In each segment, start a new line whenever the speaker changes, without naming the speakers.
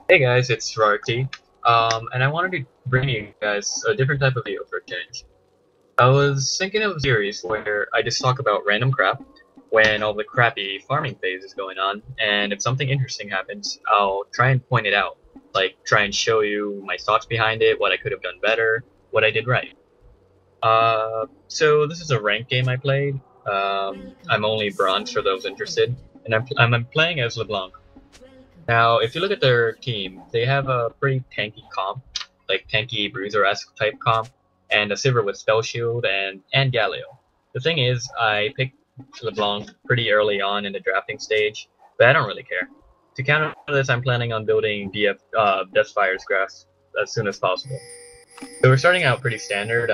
Hey guys, it's RawrxT, and I wanted to bring you guys a different type of video for a change. I was thinking of a series where I just talk about random crap when all the crappy farming phase is going on, and if something interesting happens, I'll try and point it out. Like, try and show you my thoughts behind it, what I could have done better, what I did right. So this is a ranked game I played. I'm only bronze for those interested, and I'm playing as LeBlanc. Now, if you look at their team, they have a pretty tanky comp, like tanky bruiser-esque type comp, and a Sivir with Spell Shield and Galio. The thing is, I picked LeBlanc pretty early on in the drafting stage, but I don't really care. To counter this, I'm planning on building Deathfire's Grasp as soon as possible. So we're starting out pretty standard.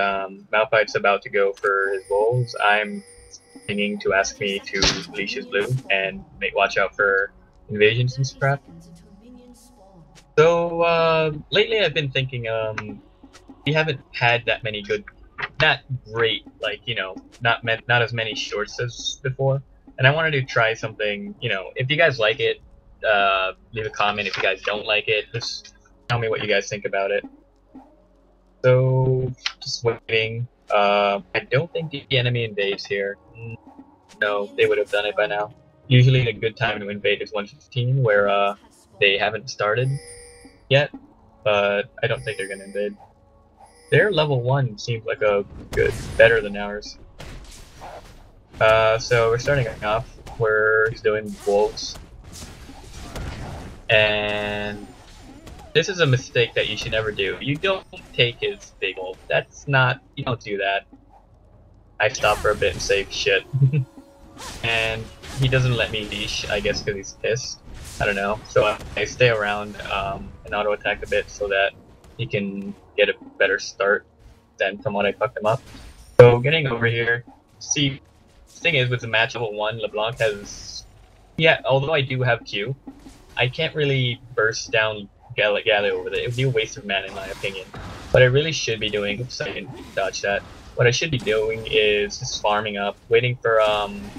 Malphite's about to go for his wolves. I'm thinking to ask me to leash his blue and watch out for invasions and crap. So lately I've been thinking we haven't had that many good, not great, like, not as many shorts as before, and I wanted to try something. If you guys like it, leave a comment. If you guys don't like it, just tell me what you guys think about it. So just waiting. I don't think the enemy invades here. No, they would have done it by now. Usually a good time to invade is 115, where they haven't started yet, but I don't think they're gonna invade. Their level 1 seems like a better than ours. So we're starting off where he's doing wolves. And this is a mistake that you should never do. You don't take his big wolf. You don't do that. I stop for a bit and say shit. And he doesn't let me leash, I guess because he's pissed. I don't know. So I stay around and auto attack a bit so that he can get a better start than from when I fucked him up. So getting over here, see, the thing is with the match level 1, LeBlanc has, although I do have Q, I can't really burst down Galio with it. It would be a waste of mana in my opinion. What I really should be doing, oops, I can dodge that. What I should be doing is just farming up, waiting for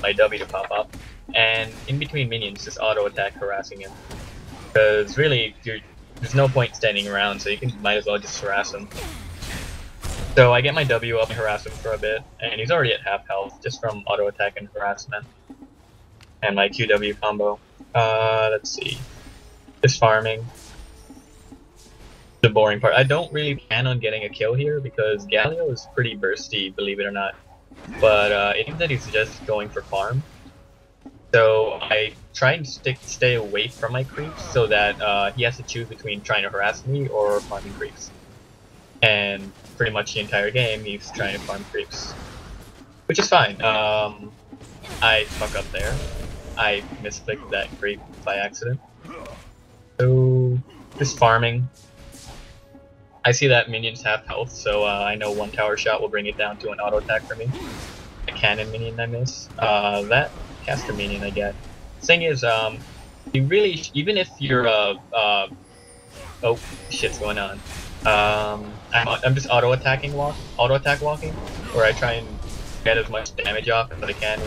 my W to pop up, and in between minions, just auto attack harassing him. Because really, there's no point standing around, so you might as well just harass him. So I get my W up and harass him for a bit, and he's already at half health just from auto attack and harassment, and my QW combo. Let's see, just farming. The boring part. I don't really plan on getting a kill here because Galio is pretty bursty, believe it or not. But it seems that he's just going for farm. So I try and stay away from my creeps so that he has to choose between trying to harass me or farming creeps. And pretty much the entire game he's trying to farm creeps, which is fine. I fuck up there. I misclicked that creep by accident. So just farming. I see that minions have health, so I know one tower shot will bring it down to an auto attack for me. A cannon minion I miss. That caster minion I get. Thing is, you really, even if you're oh, shit's going on. I'm just auto attack walking, where I try and get as much damage off as I can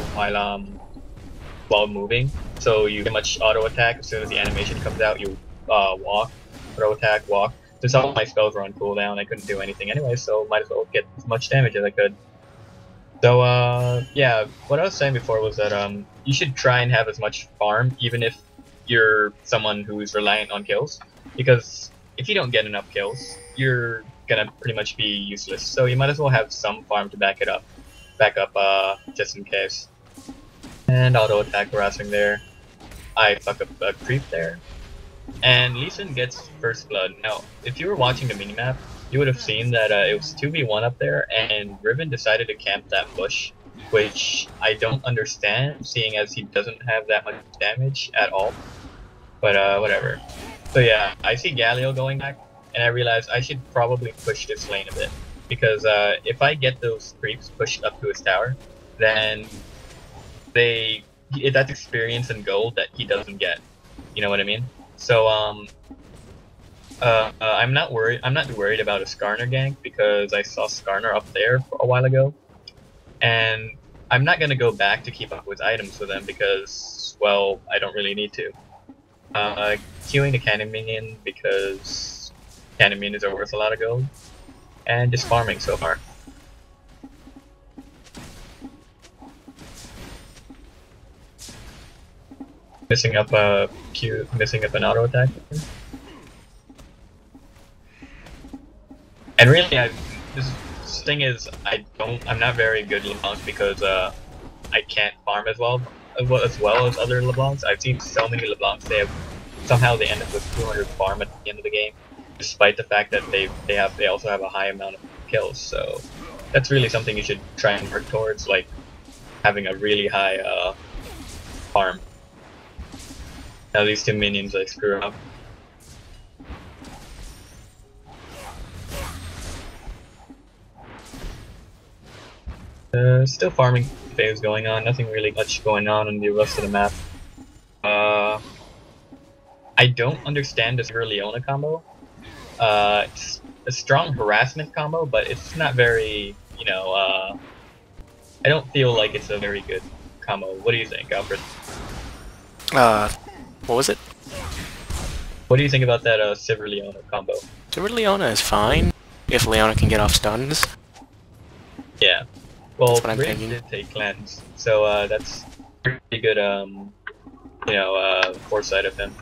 while moving. So you get much auto attack as soon as the animation comes out. You walk, auto attack, walk. Since all my spells were on cooldown, I couldn't do anything anyway, so might as well get as much damage as I could. So, yeah, what I was saying before was that, you should try and have as much farm, even if you're someone who's reliant on kills, because if you don't get enough kills, you're gonna pretty much be useless, so you might as well have some farm to back up, just in case. And auto attack harassing there. I fuck up a creep there. And Lee Sin gets first blood. Now, if you were watching the minimap, you would have seen that it was 2v1 up there, and Riven decided to camp that bush, which I don't understand, seeing as he doesn't have that much damage at all. But whatever. So yeah, I see Galio going back, and I realize I should probably push this lane a bit, because if I get those creeps pushed up to his tower, then that's experience and gold that he doesn't get. You know what I mean? So I'm not worried about a Skarner gank because I saw Skarner up there a while ago, and I'm not gonna go back to keep up with items with them because, well, I don't really need to. Queuing the cannon minion because cannon minions are worth a lot of gold, and just farming so far. Missing up a Q, missing up an auto attack. And really, this thing is, I'm not very good LeBlanc because I can't farm as well as other LeBlancs. I've seen so many LeBlancs somehow they end up with 200 farm at the end of the game, despite the fact that they also have a high amount of kills. So that's really something you should try and work towards, like having a really high farm. Now these two minions like screw up. Still farming phase going on, nothing really much going on the rest of the map. I don't understand this Leona combo. It's a strong harassment combo, but it's not very, you know, I don't feel like it's a very good combo. What do you think, Alfred?
What was it?
What do you think about that Sivir Leona combo?
Sivir Leona is fine, if Leona can get off stuns.
Yeah. Well,
Riven
did take cleanse, so that's pretty good, you know, foresight of him.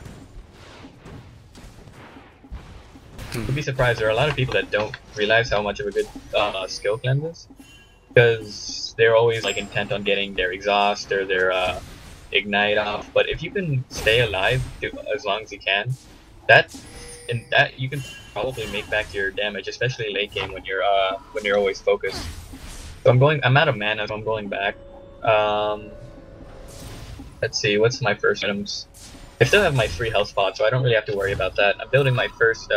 You'd be surprised, there are a lot of people that don't realize how much of a good skill cleanse is, because they're always like intent on getting their exhaust or their ignite off. But if you can stay alive as long as you can, that you can probably make back your damage, especially late game when you're always focused. So I'm out of mana, so I'm going back. Let's see, what's my first items? I still have my 3 health spots, so I don't really have to worry about that. I'm building my first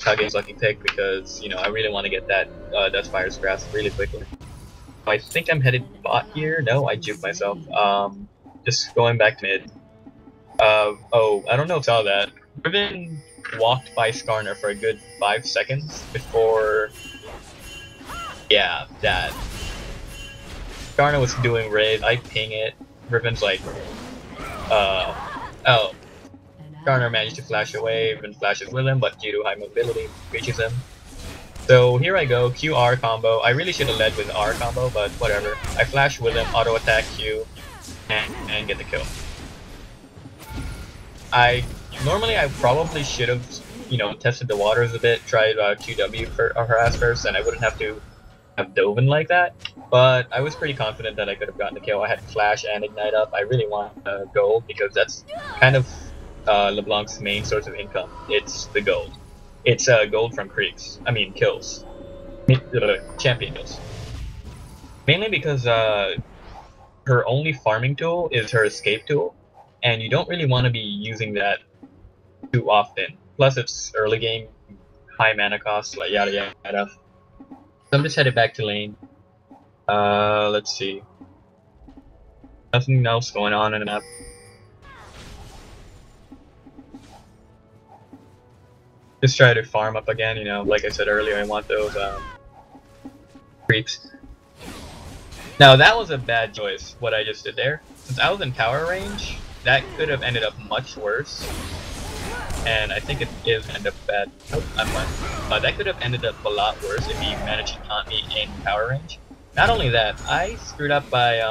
Kage's Lucky Pick because, you know, I really want to get that Deathfire's Grasp really quickly. I think I'm headed bot here. No, I juked myself. Just going back to mid. Oh, I don't know if you saw that. Riven walked by Skarner for a good 5 seconds before... Yeah, that. Skarner was doing raid, I ping it. Riven's like, oh. Skarner managed to flash away, Riven flashes with him, but due to high mobility, reaches him. So here I go, QR combo. I really should have led with R combo, but whatever. I flash with him, auto attack Q, and get the kill. Normally I probably should have, you know, tested the waters a bit, tried QW for harass first, and I wouldn't have to have dove in like that. But I was pretty confident that I could have gotten the kill. I had flash and ignite up. I really want gold because that's kind of LeBlanc's main source of income. It's the gold. It's gold from creeks. I mean kills. Champion kills. Mainly because her only farming tool is her escape tool, and you don't really want to be using that too often. Plus it's early game, high mana cost, like yada yada. So I'm just headed back to lane. Let's see. Nothing else going on in the map. Just try to farm up again, you know, like I said earlier, I want those creeps. Now that was a bad choice, what I just did there. Since I was in tower range, that could have ended up much worse. And I think it is end up bad. Nope, I'm fine. That could have ended up a lot worse if he managed to taunt me in tower range. Not only that, I screwed up by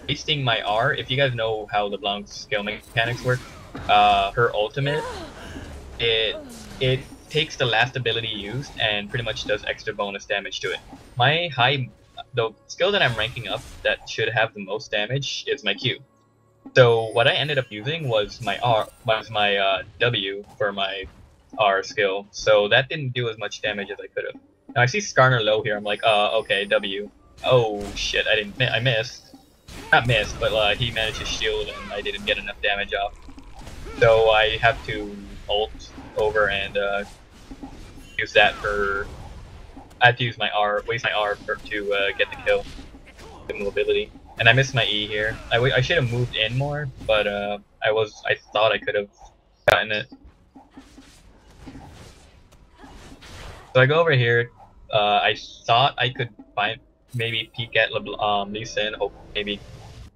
wasting my R. If you guys know how LeBlanc's skill mechanics work, her ultimate, it takes the last ability used and pretty much does extra bonus damage to it. The skill that I'm ranking up that should have the most damage is my Q. So what I ended up using was my W for my R skill. So that didn't do as much damage as I could have. Now I see Skarner low here. I'm like, okay, W. Oh shit, I missed. Not missed, but he managed to shield and I didn't get enough damage off. So I have to ult over and use that for. I had to use my R, waste my R to get the kill, the mobility, and I missed my E here. I should have moved in more, but I thought I could have gotten it. So I go over here. I thought I could maybe peek at Lee Sin, hope maybe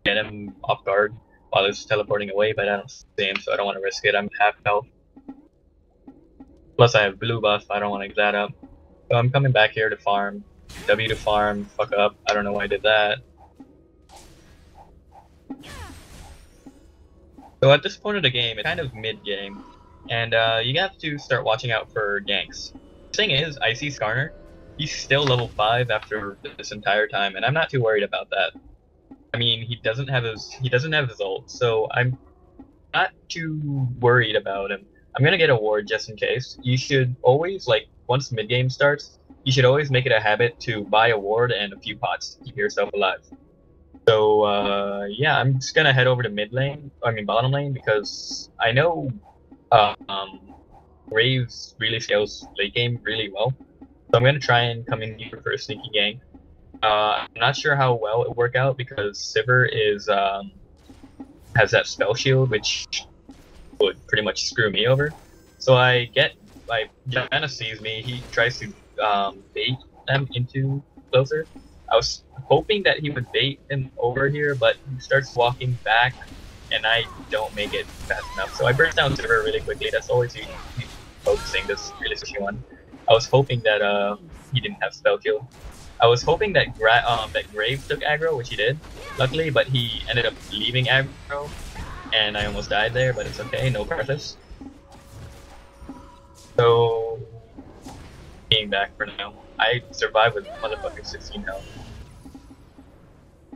get him off guard. while it's teleporting away, but I don't see him, so I don't want to risk it. I'm half health. Plus I have blue buff, I don't want to give that up. So I'm coming back here to farm. W to farm, fuck up. I don't know why I did that. So at this point of the game, it's kind of mid-game, and you have to start watching out for ganks. The thing is, I see Skarner. He's still level 5 after this entire time, and I'm not too worried about that. I mean, he doesn't have his ult, so I'm not too worried about him. I'm gonna get a ward just in case. You should always, like, once mid-game starts, you should always make it a habit to buy a ward and a few pots to keep yourself alive. So, yeah, I'm just gonna head over to bottom lane, because I know, Graves really scales late game really well. So I'm gonna try and come in here for a sneaky gank. I'm not sure how well it will work out, because Sivir has that spell shield, which would pretty much screw me over. So Janna sees me, he tries to bait them into closer. I was hoping that he would bait him over here, but he starts walking back, and I don't make it fast enough. So I burst down Sivir really quickly. That's always he's focusing this really swishy one. I was hoping that he didn't have spell kill. I was hoping that that Graves took aggro, which he did, luckily, but he ended up leaving aggro, and I almost died there, but it's okay, no preface. So, being back for now. I survived with motherfucking 16 health.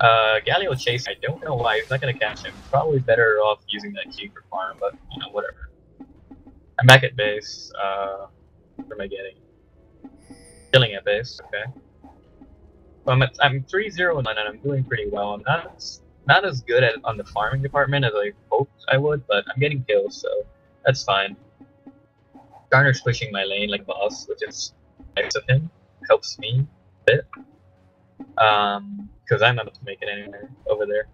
Galio chase, I don't know why, he's not gonna catch him. Probably better off using that key for farm, but, you know, whatever. I'm back at base, what am I getting? Killing at base, okay. So I'm 3-0 and I'm doing pretty well. I'm not as good on the farming department as I hoped I would, but I'm getting kills, so that's fine. Garner's pushing my lane like a boss, which is nice of him. Helps me a bit. Because I'm not able to make it anywhere over there.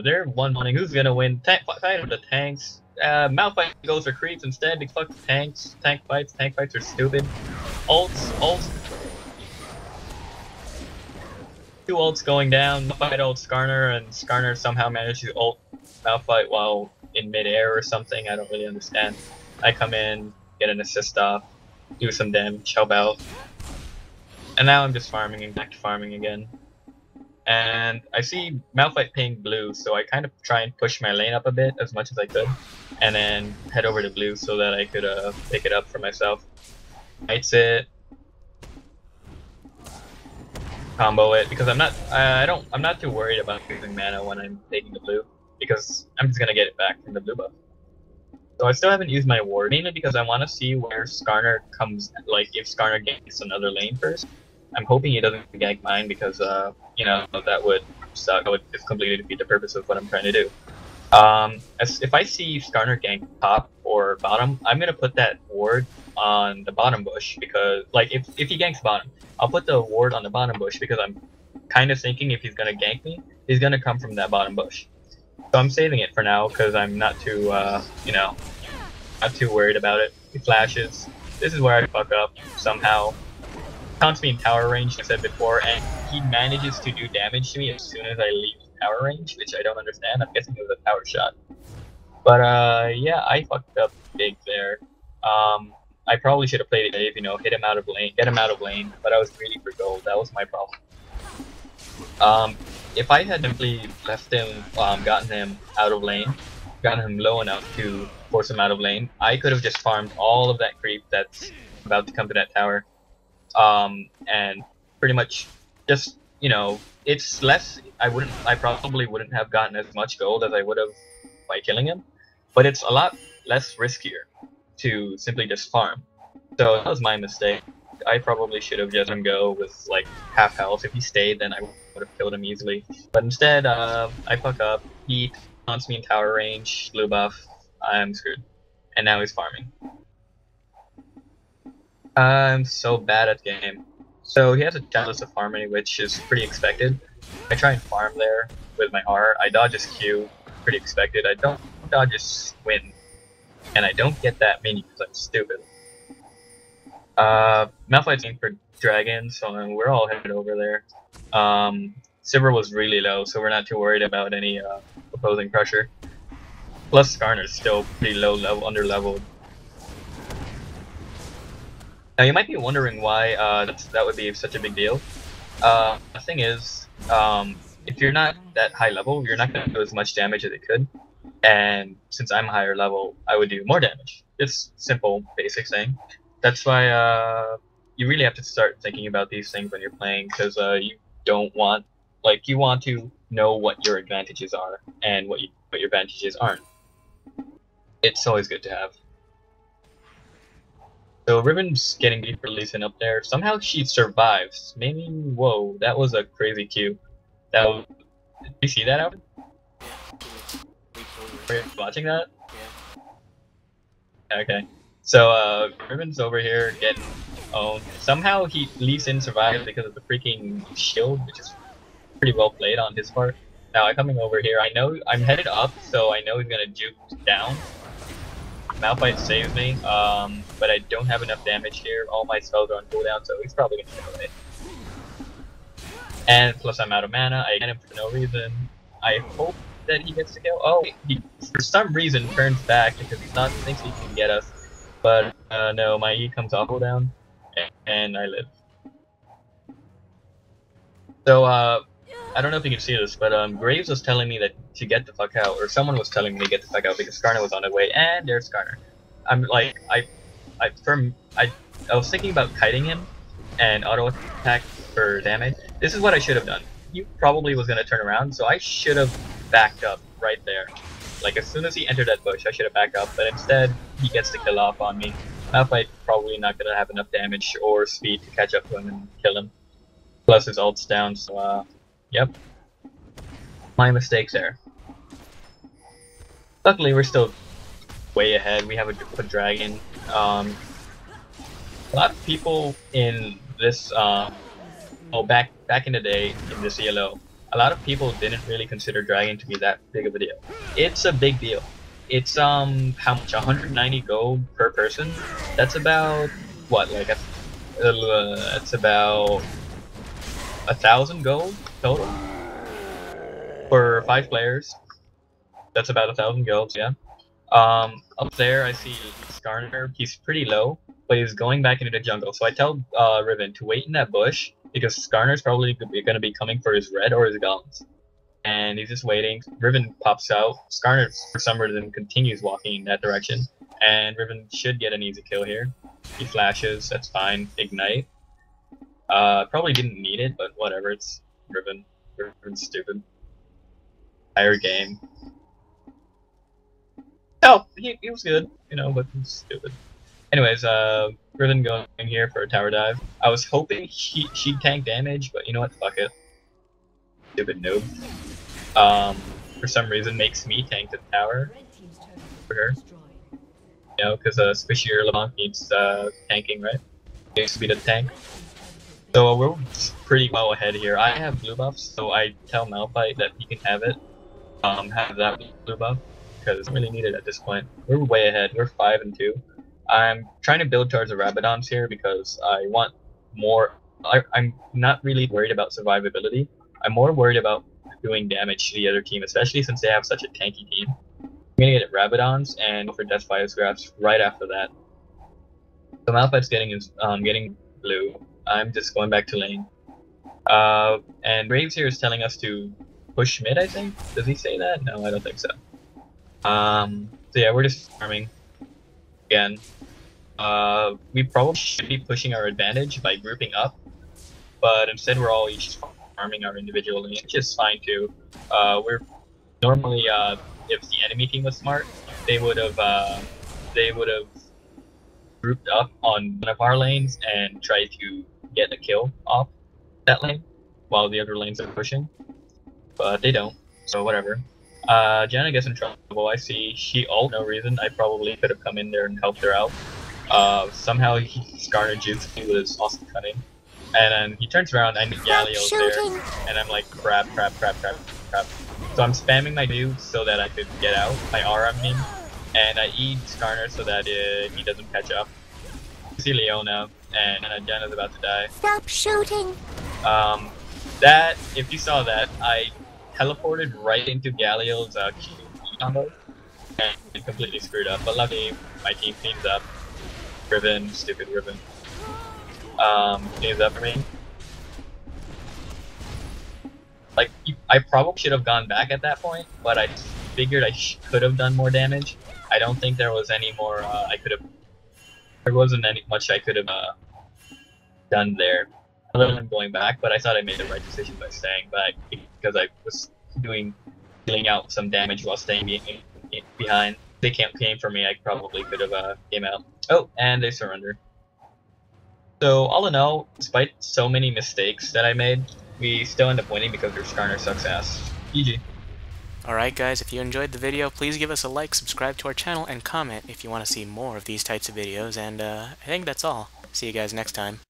They're one-running. Who's gonna win? Fight of the tanks. Malphite goes for creeps instead. They fuck tanks. Tank fights are stupid. Ults. 2 ults going down. Malphite ults Skarner, and Skarner somehow managed to ult Malphite while in midair or something. I don't really understand. I come in, get an assist off, do some damage, help out. And now I'm just farming and back to farming again. And I see Malphite paying blue, so I kind of try and push my lane up a bit as much as I could. And then head over to blue so that I could pick it up for myself. Knights it. Combo it, because I'm not too worried about losing mana when I'm taking the blue, because I'm just gonna get it back from the blue buff. So I still haven't used my ward, mainly because I want to see where Skarner comes, like if Skarner ganks another lane first. I'm hoping he doesn't gank mine, because you know, that would suck. That would just completely defeat the purpose of what I'm trying to do. If I see Skarner gank top or bottom, I'm gonna put that ward on the bottom bush, because like if he ganks bottom, I'll put the ward on the bottom bush, because I'm kind of thinking if he's gonna gank me, he's gonna come from that bottom bush. So I'm saving it for now, because I'm not too you know, not too worried about it. He flashes. This is where I fuck up somehow. Counts me in tower range, like I said before, and he manages to do damage to me as soon as I leave tower range, which I don't understand. I'm guessing it was a tower shot. But yeah, I fucked up big there. I probably should have played it safe, you know, hit him out of lane, get him out of lane, but I was greedy for gold. That was my problem. If I had simply left him, gotten him out of lane, gotten him low enough to force him out of lane, I could have just farmed all of that creep that's about to come to that tower. And pretty much just, you know, it's less, I probably wouldn't have gotten as much gold as I would have by killing him, but it's a lot less riskier to simply just farm. So that was my mistake. I probably should have just let him go with like half health. If he stayed, then I would have killed him easily. But instead, I fuck up. He taunts me in tower range, blue buff. I'm screwed. And now he's farming. I'm so bad at the game. So he has a Chalice of Harmony, which is pretty expected. I try and farm there with my R. I dodge his Q, pretty expected. I don't dodge his Win. And I don't get that many because I'm stupid. Malphite's in for Dragon, so we're all headed over there. Sivir was really low, so we're not too worried about any opposing pressure. Plus Skarner's still pretty low level, under leveled. Now you might be wondering why that would be such a big deal. The thing is, if you're not that high level, you're not going to do as much damage as it could. And since I'm higher level, I would do more damage. It's simple, basic thing. That's why you really have to start thinking about these things when you're playing, because you don't want, like, you want to know what your advantages are and what your advantages aren't. It's always good to have. So Riven's getting deep release in up there. Somehow she survives. Maybe, whoa, that was a crazy Q. That was, did you see that, Alvin? Were you watching that? Yeah. Okay. So Riven's over here getting owned. Somehow he leaps in, survives because of the freaking shield, which is pretty well played on his part. Now I'm coming over here. I know I'm headed up, so I know he's gonna juke down. Malphite saves me, but I don't have enough damage here. All my spells are on cooldown, so he's probably gonna get away. And plus I'm out of mana. I get him for no reason. I hope that he gets to kill. Oh, he for some reason turns back because thinks he can get us. But no, my E comes off cooldown, and I live. So I don't know if you can see this, but Graves was telling me that to get the fuck out, or someone was telling me to get the fuck out because Skarner was on the way, and there's Skarner. I'm like, I was thinking about kiting him and auto attack for damage. This is what I should have done. He probably was gonna turn around, so I should have backed up right there. Like as soon as he entered that bush, I should have backed up, but instead he gets the kill off on me. Malphite probably not gonna have enough damage or speed to catch up to him and kill him. Plus his ult's down, so yep. My mistakes there. Luckily, we're still way ahead. We have a dragon. A lot of people in this, back in the day in this ELO, a lot of people didn't really consider dragon to be that big of a deal. It's a big deal. It's how much? 190 gold per person. That's about what? Like it's about 1,000 gold total for 5 players. That's about 1,000 gold, yeah. Up there I see Skarner. He's pretty low, but he's going back into the jungle. So I tell Riven to wait in that bush because Skarner's probably going to be coming for his red or his guns. And he's just waiting. Riven pops out. Skarner, for some reason, continues walking in that direction. And Riven should get an easy kill here. He flashes. That's fine. Ignite. Probably didn't need it, but whatever. It's Riven. Riven's stupid. Higher game. Oh, he was good, you know, but he's stupid. Anyways, Riven going here for a tower dive. I was hoping she'd tank damage, but you know what? Fuck it. Stupid noob. For some reason makes me tank the tower for her. You know, because squishier LeBlanc needs tanking, right? He needs to be the tank. So we're pretty well ahead here. I have blue buffs, so I tell Malphite that he can have it. Have that blue buff, because it's really needed at this point. We're way ahead. We're 5-2. I'm trying to build towards the Rabadons here because I want more. I'm not really worried about survivability. I'm more worried about doing damage to the other team, especially since they have such a tanky team. I'm gonna get Rabadons and go for Death Fire Scraps right after that. So Malphite's getting blue. I'm just going back to lane. And Graves here is telling us to push mid, I think? Does he say that? No, I don't think so. So yeah, we're just farming. Again. We probably should be pushing our advantage by grouping up. But instead we're all each farming our individual lane, which is fine too. We're normally, if the enemy team was smart, they would have grouped up on one of our lanes and tried to get a kill off that lane while the other lanes are pushing. But they don't, so whatever. Janna gets in trouble. I see she ult, no reason. I probably could have come in there and helped her out. Somehow Skarner jukes me with his awesome cunning. And then he turns around and Galio's there. And I'm like, crap. So I'm spamming my dudes so that I could get out, my R I mean. And I eat Skarner so that he doesn't catch up. You see Leona, and Janna's about to die.
Stop shooting!
That, if you saw that, I teleported right into Galio's Q combo and completely screwed up. But luckily, my team cleans up. Riven, stupid Riven. Cleans up for me. Like, I probably should have gone back at that point, but I figured I could have done more damage. I don't think there was any more there wasn't any much I could have done there other than going back, but I thought I made the right decision by staying back because I was dealing out some damage while staying behind. If they came for me, I probably could have came out. Oh, and they surrendered. So all in all, despite so many mistakes that I made, we still end up winning because their Skarner sucks ass. GG.
Alright guys, if you enjoyed the video, please give us a like, subscribe to our channel, and comment if you want to see more of these types of videos, and I think that's all. See you guys next time.